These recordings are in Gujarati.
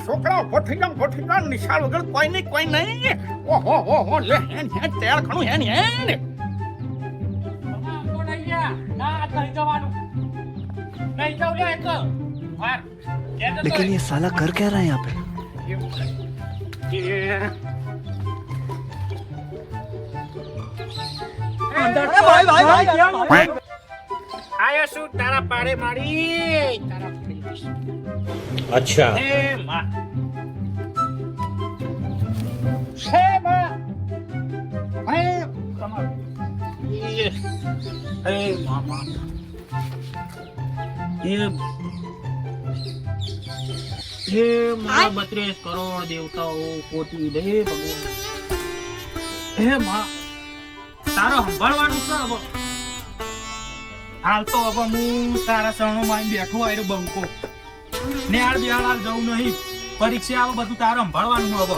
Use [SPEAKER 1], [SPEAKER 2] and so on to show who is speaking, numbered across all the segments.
[SPEAKER 1] છોકરા ભઠી જામ નિશાળ વગર કોઈ નહીં ઓહો લે હેન તેલ ખણું હેન
[SPEAKER 2] लेकिन ये साला कर क्या रहा है यहाँ पे?
[SPEAKER 1] આયો શું તારા પાડે મારી
[SPEAKER 3] अच्छा
[SPEAKER 1] હે માં હે કમર હે મામા હે મારા 32 કરોડ દેવતાઓ કોટી દે ભગવાન હે માં તારો સંભાળવાનું છે હવે હાલ તો હવે હું તારા શરણોમાં બેઠો આયરો બંકો ને હાલ બિહાર જવું નહીં પરીક્ષા આવે બધું તારે સંભાળવાનું હવે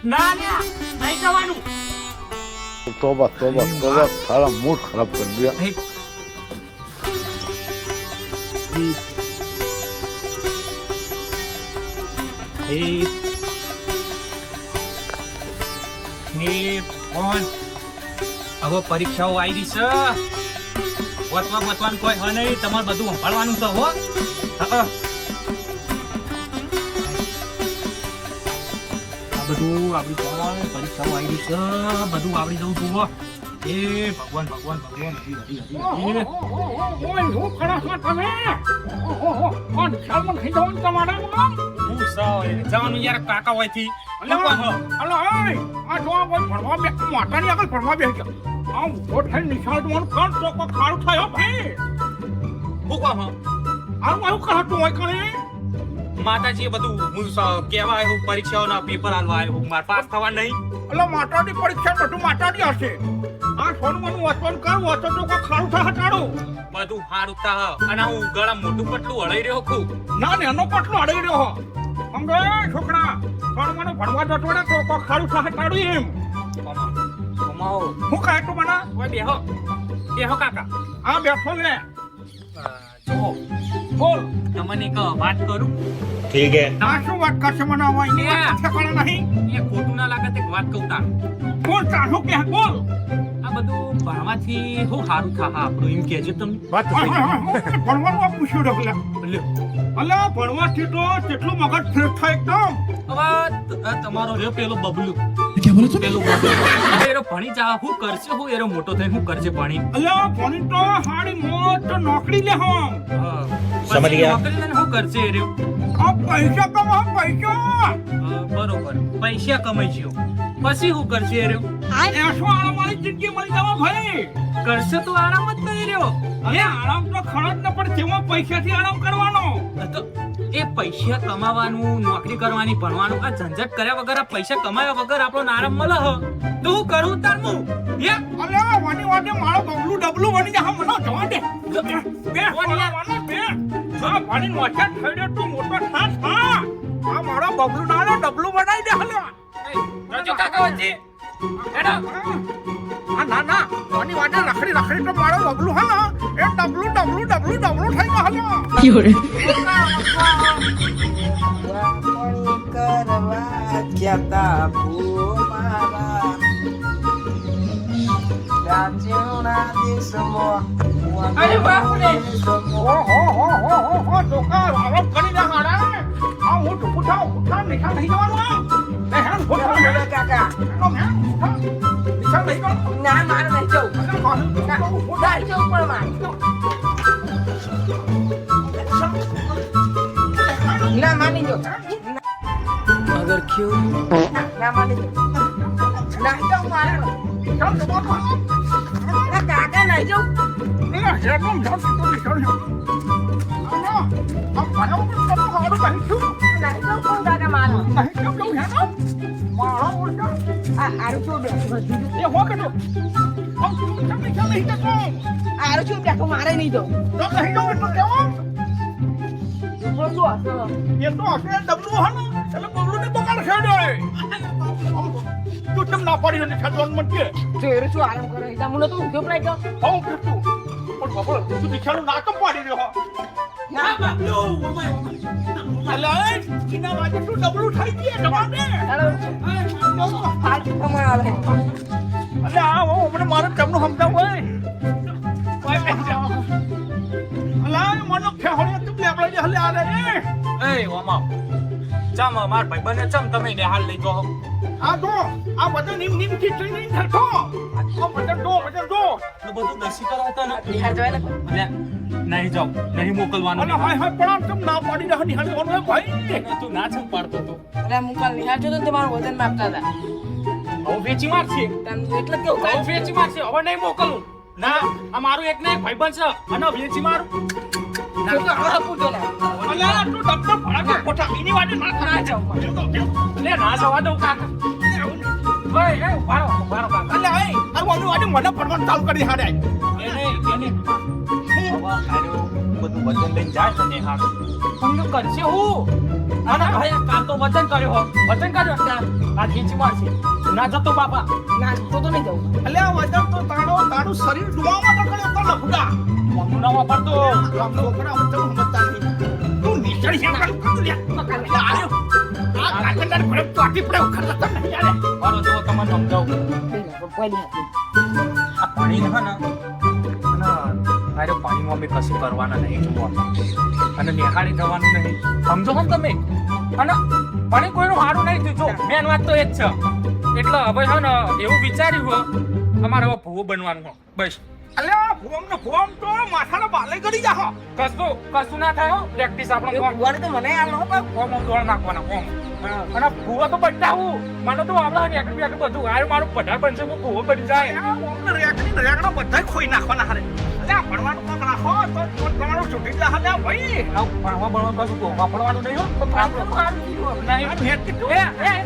[SPEAKER 1] ના નહીં જવાનું
[SPEAKER 4] तौबा तौबा तौबा सारा मूड खराब कर दिया
[SPEAKER 1] હવે પરીક્ષાઓ આવી રહી છે વતવાનું કોઈ હ નહીં તમારે બધું સંભાળવાનું છે હો આ બધું આપણી પરીક્ષાઓ આવી રહી છે બધું આવડી જવું છું એ ભગવાન જવાનું યાર કાકા હોય થી માતાજી બધું કેવા આવ્યું પરીક્ષાઓના પેપર હાલવા આવ્યું માર પાસ થવા નહીં એટલે માતાની પરીક્ષા બધું માતાની હશે આ સોનવાનું વાંચવાનું કરું વાંચો તો કોઈ ખારું થા હટાડો બધું હારું થા અને હું ગળા મોટું પટલું હળાઈ રહ્યો છું ના ને એનો પટલું હળાઈ રહ્યો સમજો છોકરા સોનવાનું ભણવા જતો ને તો કોઈ ખારું થા હટાડું એમ કમાઓ હું કાય તો બના ઓય બેહો કાકા આ બેઠો ને જો બોલ તમને એક વાત કરું
[SPEAKER 3] ठीक है
[SPEAKER 1] ના શું વાત કરશે મને હોય ને ઠેકાણા નહીં એ ખોટું ના લાગે તે વાત કહું તાર બોલ તારું કે બોલ આ બધું ભણવાથી હું સારું થા આપણું એમ કહેજો તમે વાત ભણવાનું પૂછ્યું ડગલા અલા ભણવાથી તો કેટલું મગજ ફ્રેશ થાય એકદમ હવે તમારો રે પેલો બબલું
[SPEAKER 2] क्या बोला तू?
[SPEAKER 1] પેલો બબલું એરો ભણી જા હું કરશે હું એરો મોટો થઈ હું કરશે ભણી અલા ભણી તો હાડી મોટ નોકરી લે હમ
[SPEAKER 3] समझ गया
[SPEAKER 1] નોકરી લઈને હું કરશે એરો આ પૈસા કમા પૈસા બરોબર પૈસા કમાઈ જ્યો પછી હું કરશે એરો એસો આરામવાળી જિંદગી મળી જવા ભાઈ કરશે તો આરામ જ કરી રહ્યો અરે આરામ તો ખરો જ ન પણ તેમાં પૈસાથી આરામ કરવાનો તો એ પૈસા કમાવાનું નોકરી કરવાની ભણવાનું આ ઝંઝટ કર્યા વગર આ પૈસા કમાયા વગર આપણો આરામ મળે હ તો હું કરું તારમું એ અલે વાની વાડે મારો બબલું ડબલું બની જા મને જવા દે બે વાની બે આ પાણી નોચા થઈડે તું મોટો થાસ હા આ મારો બબલું નાલે ડબલું બનાવી દે હલે જોજો કાકા વચ્ચે એડા ના વાની વાડે રખડી તો મારો બબલું હા એ ડબલું થઈ ગયો હલે
[SPEAKER 2] Fiore.
[SPEAKER 5] કરવા ક્યાતા મારા રાજ્યના દેશમાં
[SPEAKER 1] અરે બાપ રે ઓહો ટોકા આરામ કરી જા મારા આ હું તો ઉઠા નિશાન નહીં જવાનું એ હેન ફોટા
[SPEAKER 5] કાકા
[SPEAKER 1] નિશાન નહીં જવાનું
[SPEAKER 5] ના મારે નહીં જવું ઉડાઈ જવું પણ મારે ના માની જો
[SPEAKER 2] मगर क्यों?
[SPEAKER 5] ના માની જો ના જાઉં મારે ના કાકા નહીં જાઉં
[SPEAKER 1] ના હેડમ જાવ તો નિશાન આ પાયો પર તો હારું નહીં છું
[SPEAKER 5] નહીં જાઉં પણ કાકા મારો
[SPEAKER 1] નહીં છું હેડમ મારો ઓળખા
[SPEAKER 5] આરું છું બેઠો
[SPEAKER 1] એ હો કજો આવ તું નિશાન નહીં જતો
[SPEAKER 5] આરું છું બેઠો મારે નહીં જાઉં
[SPEAKER 1] તો નહીં જાવ તો કેવો
[SPEAKER 5] ઉપર શું હશે
[SPEAKER 1] એ તો હશે ડબલું હા ને એટલે બબલું ને બગાડ ખેડે તું કેમ ના પાડી ને ખેડવાનું મત કે
[SPEAKER 5] તેરે શું આરામ કરે તા મને તો ઉઠ્યો પડાઈ ગયો
[SPEAKER 1] હું કીધું પણ બબલ તું નિશાળું ના કેમ પાડી રહ્યો ના બાબલો અલા કિના વાજે તું ડબલું થઈ ગઈ જવા દે
[SPEAKER 5] પાર્ટી કમાવા
[SPEAKER 1] અલે આ હું મારે તમને સમજાવ હોય કોઈ બેસા અલા મનો ફેહોળે તું લેબડા જે હલે આ રે એ ઓમા ચમ માર ભાઈ બને ચમ તમે ને હાલ લઈ જો આ તો આ બધું નીમ નીમ થી ટ્રેનિંગ થતો આ બધું તો બધું દસી કરાવતા ને
[SPEAKER 5] નિહાર જોય ને
[SPEAKER 1] અલે નહીં જાવ નહીં મોકલવાનું અલે હાય હાય પણ તમ ના પાડી રહે નિહાર ઓનો ભાઈ તું ના છમ પાડતો તો
[SPEAKER 5] અરે મુકલ નિહાર જો તો તમારું વજન માપતા હતા
[SPEAKER 1] હવે વેચી મારશે
[SPEAKER 5] તને એટલે કેવું
[SPEAKER 1] હવે વેચી મારશે હવે નહીં મોકલું ના આ મારું એક ને એક ભાઈબંધ છે અને વેચી મારું
[SPEAKER 5] તો આ પૂછો લે
[SPEAKER 1] અલા તું ડબલ ભડા કોઠા એની વાડે ના જાવ લે ના જવા દઉં કાકા ઓય એ બારો કાકા અલે એ આ ઓનું વાડે મને પડવાનું ચાલુ કરી હાડે એને હવે આરો બધું વજન લઈને જાય છે ને હાડ તમને કરશે હું અને ભાઈ કાલ તો વજન કર્યો આ ખીચી મારશે ના જતો બાપા
[SPEAKER 5] ના તો નહીં જાઉં
[SPEAKER 1] અલે આ વજન તો તારું શરીર ડુબાવા માટે કર્યો તો લફડા મમ્મુ ના વાપરતો આમ છોકરા ઉત્તમ મતતા નહીં તું નિશ્ચય છે કરું લે આયો આ કાકંદર પર પાટી પડે ઉખડતા તમ નહીં યાર મારો જો તમને સમજાવું
[SPEAKER 5] કોઈ નહીં
[SPEAKER 1] આ પાણી ને અને આરે પાણીમાં બી કશું કરવાના નહીં જોવા અને નિહાળી થવાનું નહીં સમજો હમ તમે અને પાણી કોઈનું હારું નહીં થયું જો મેન વાત તો એ જ છે એટલે હવે છે ને એવું વિચાર્યું અમારે હવે ભૂવો બનવાનું બસ અલે ભૂમ તો માથાના બાલે કરી જા કશું ના થાય પ્રેક્ટિસ આપણે
[SPEAKER 5] વાળે તો મને આ નો
[SPEAKER 1] ફોર્મ દોડ નાખવાના ફોર્મ અને ભૂવો તો બચાવું મને તો આપણા રેકડી બધું આ મારું બધા બનશે હું ભૂવો બની જાય રેકડા બધા ખોઈ નાખવાના હારે અલ્યા ભણવાનું કામ રાખો તો તમારું છૂટી જા હલ્યા ભાઈ ભણવા કશું વાપરવાનું નહીં હો તો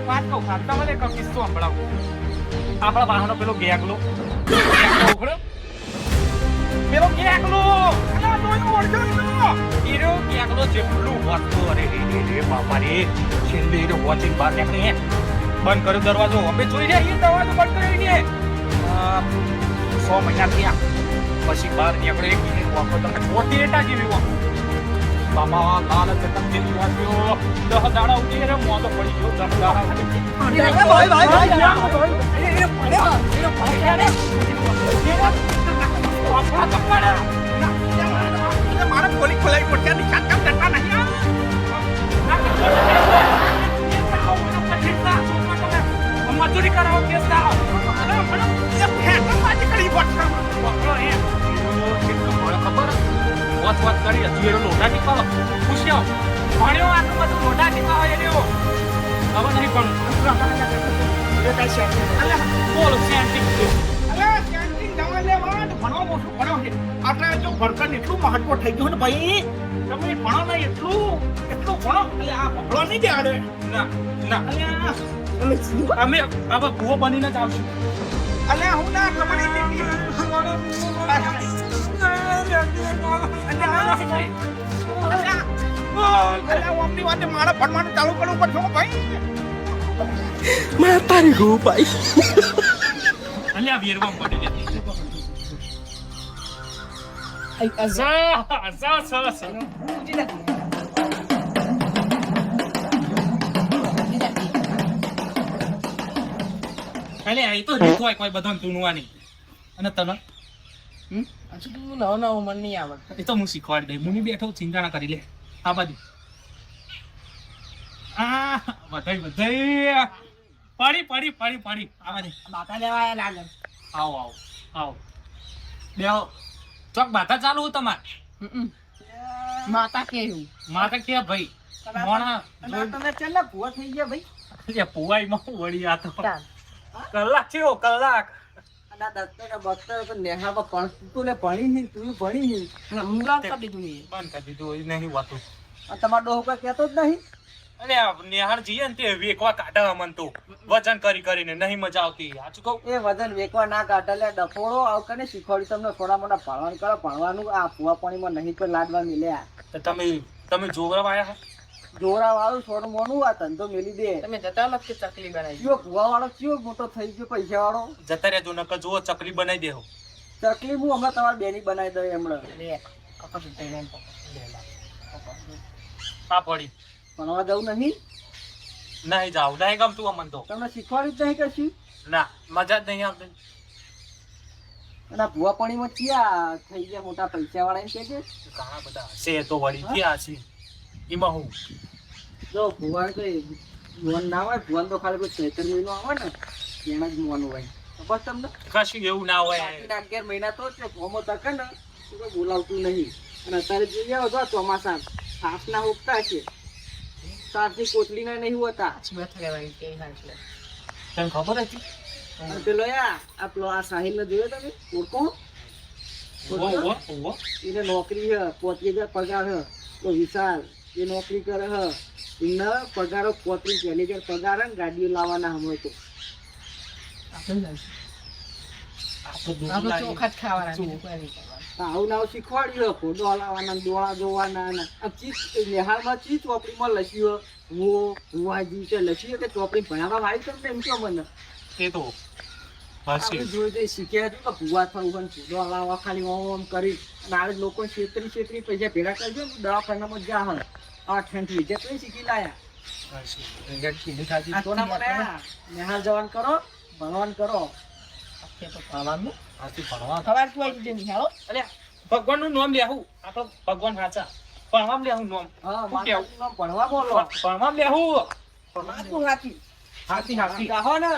[SPEAKER 1] વાત કહું ખાતા મને એક કિસ્સો સંભળાવું આપણા વાહનો પેલો ગેગલો પેલો ગેગલો અલ્યા તોય ઓળખો હીરો ગેગલો જેટલું વાતો અરે રે બાપા રે છેલ્લે હીરો વોચિંગ બહાર નીકળે બંધ કર્યો દરવાજો અમે જોઈ રહ્યા દરવાજો બંધ કરી દે 100 મહિના થયા પછી બહાર નીકળે એક મિનિટ વાપરો તમને ખોટી એટા જેવી વાપરો બાબા લાલ ચટક જેવી વાંચ્યો 10 દાડા ઉઠી રે મોતો પડી ગયો 10 દાડા મારા પોલી ખોલાઈ પડશે નિશાન કામ કરતા નહીં મજૂરી કરાવો કેસ દાવ વાત કરી હજુ લોટા ટીકાવો પૂછ્યો ભણ્યો આટલું બધું લોટા ટીકાવો એ રહ્યો હવે નહીં પણ બોલો સેન્ટિંગ દવા લેવા ભણવા મોટું ભણો છે આપણે જો ભણતર એટલું મહત્વ થઈ ગયું ને ભાઈ તમે ભણો ને એટલું ભણો એટલે આ ભણવા નહીં દે આડે ના અમે હવે ભૂવો બનીને જ આવશું અલે હું ના કમાણી મારા ભણવાનું ચાલુ કરવું પડશે ભાઈ
[SPEAKER 2] मैं तारी हूँ भाई
[SPEAKER 1] અલ્યા વીરવામ પડી અલે આ તો રીત હોય કોઈ બધાને તુનવાની અને તને
[SPEAKER 5] હજુ નવો મન નહીં આવડતું
[SPEAKER 1] એ તો હું શીખવાડી દઈ મુની બેઠો ચિંતા ના કરી લે આ બાજુ આ બધાઈ પડી આ બાજુ
[SPEAKER 5] બાકા લેવા આયા લાગે
[SPEAKER 1] આવો બેહો ચોક બાતા ચાલુ હું તમાર
[SPEAKER 5] માતા કેવું
[SPEAKER 1] માતા કે ભાઈ મોણા
[SPEAKER 5] તમે ચાલે ભૂવા થઈ ગયા ભાઈ
[SPEAKER 1] એ પુવાઈ માં વળી આ તો કલાક થયો કલાક
[SPEAKER 5] અને દત્તર બત્તર તો નેહા પર તું લે ભણી નહીં તું ભણી નહીં મુંગા કરી દીધું એ
[SPEAKER 1] બંધ કરી દીધું એ નહીં વાતું
[SPEAKER 5] તમારો ડોહો કોઈ કહેતો જ નહીં
[SPEAKER 1] અરે નિહાળ જઈએ ને તે વેકવા કાઢવા મન તો વજન કરીને નહીં મજા આવતી સાચું કહું
[SPEAKER 5] એ વજન વેકવા ના કાઢે લે ડફોડો આવ કને શીખવાડી તમને થોડા મોટા ભણવાનું કરો ભણવાનું આ ફુવા પાણીમાં નહીં કોઈ લાડવા મિલ્યા
[SPEAKER 1] તો તમે જોવરા આયા
[SPEAKER 5] જોરા વાળું થોડું મોનું આ ધંધો મેલી દે તમે જતા લખી ચકલી બનાવી કયો ફુવા વાળો કયો મોટો થઈ ગયો પૈસા વાળો
[SPEAKER 1] જતા રહેજો નકર જુઓ ચકલી બનાવી દેહો
[SPEAKER 5] ચકલી હું હમણાં તમારી બેની બનાવી દઉં હમણાં લે
[SPEAKER 1] કા પડી
[SPEAKER 5] ભણવા જવું નહીં
[SPEAKER 1] નહીં જાવ નહીં ગમતું અમને તો
[SPEAKER 5] તમને શીખવાડ્યું જ નહીં કશું
[SPEAKER 1] ના મજા જ નહીં આવતી
[SPEAKER 5] અને આ ભૂવા પાણીમાં ક્યાં થઈ ગયા મોટા પૈસા વાળા એમ કે છે
[SPEAKER 1] ઘણા બધા છે તો વળી ક્યાં છે એમાં હું
[SPEAKER 5] જો ભૂવા કઈ મોન ના હોય ભૂવા તો ખાલી કોઈ ચૈતર મહિનો આવે ને એમાં જ મોન હોય ખબર તમને
[SPEAKER 1] કશું એવું ના હોય
[SPEAKER 5] 11 મહિના તો છે ભોમો તકે ને તો કોઈ બોલાવતું નહીં અને અત્યારે જોઈ આવો તો ચોમાસા સાસના ઉગતા છે સાસની કોટલીના નહીં હોતા
[SPEAKER 1] તને ખબર હતી
[SPEAKER 5] અને પેલો આ પેલો આ સાહિલને જોયો તમે ઓળખો એને નોકરી હે 35,000 પગાર હે તો વિશાલ એ નોકરી કરે હે એને પગારો 35,000 પગાર હે ને ગાડીઓ લાવવાના હમણાં તો આવું નાવ શીખવાડ્યું ફોટો હલાવવાના ડોળા જોવાના આ ચીજ નિહાળમાં ચીજ ચોપડીમાં લખ્યું હુવાજી કે લખ્યું કે ચોપડી ભણાવવા આવી તમને એમ કહો મને
[SPEAKER 1] એ તો
[SPEAKER 5] આપણે જોઈ જોઈ શીખ્યા હતું કે ભૂવા થવું ફોટો હલાવવા ખાલી ઓમ કરી અને આ લોકો છેતરી પૈસા ભેગા કરજો ને દવાખાનામાં જા હે 8 વિજય તો શીખી લાયા તો ના મને નિહાળ જવાન કરો ભણવાન કરો
[SPEAKER 1] ભગવાન નું નામ લેવું આ તો ભગવાન સાચા ભણવા લેવું નામ
[SPEAKER 5] હા માતાજીનું નામ ભણવા બોલો
[SPEAKER 1] ભણવા લેવું
[SPEAKER 5] હાચું હાચી
[SPEAKER 1] હાથી હાથી
[SPEAKER 5] ગાહો ને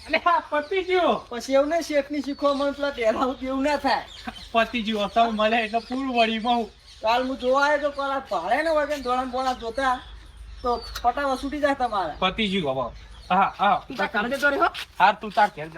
[SPEAKER 1] અલે હા પતિ ગયો
[SPEAKER 5] પછી એવું નહીં શેઠની શીખવા મને પેલા ટેલાવું એવું ના થાય
[SPEAKER 1] પતિ ગયો તમે મળે એટલે પૂરું વળી માં
[SPEAKER 5] કાલ હું જોવા આવ્યો તો પેલા ભાડે ને વગર ધોળા બોળા જોતા તો પટાવા છૂટી જાય તમારે
[SPEAKER 1] પતિ ગયો હવે હા હા
[SPEAKER 5] તું તાર કાઢે તો રહ્યો
[SPEAKER 1] હા તું તાર ઘેર જા